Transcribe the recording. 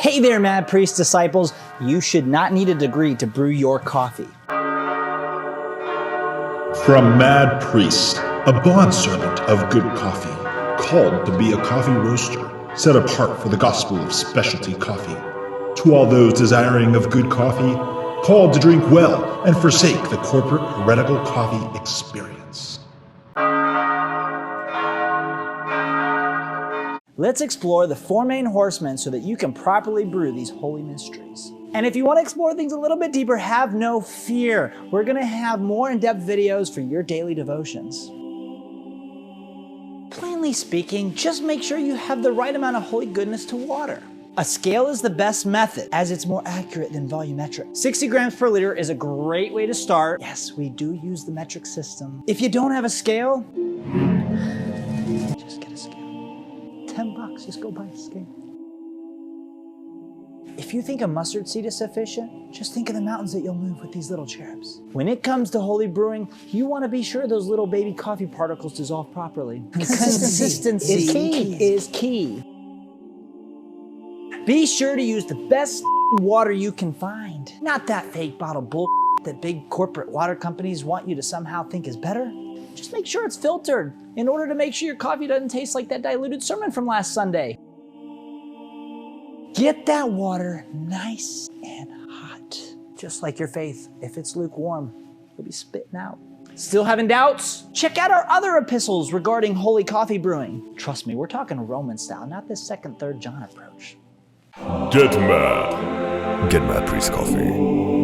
Hey there, Mad Priest disciples. You should not need a degree to brew your coffee. From Mad Priest, a bondservant of good coffee, called to be a coffee roaster, set apart for the gospel of specialty coffee. To all those desiring of good coffee, called to drink well and forsake the corporate heretical coffee experience. Let's explore the four main horsemen so that you can properly brew these holy mysteries. And if you want to explore things a little bit deeper, have no fear. We're going to have more in-depth videos for your daily devotions. Plainly speaking, just make sure you have the right amount of holy goodness to water. A scale is the best method, as it's more accurate than volumetric. 60 grams per liter is a great way to start. Yes, we do use the metric system. If you don't have a scale, just get a scale. $10, just go buy a scale. If you think a mustard seed is sufficient, just think of the mountains that you'll move with these little cherubs. When it comes to holy brewing, you want to be sure those little baby coffee particles dissolve properly. Consistency is key. Be sure to use the best water you can find. Not that fake bottle bull that big corporate water companies want you to somehow think is better. Just make sure it's filtered in order to make sure your coffee doesn't taste like that diluted sermon from last Sunday. Get that water nice and hot. Just like your faith, if it's lukewarm, you'll be spitting out. Still having doubts? Check out our other epistles regarding holy coffee brewing. Trust me, we're talking Roman style, not this 2nd, 3rd John approach. Get mad. Get Mad Priest Coffee.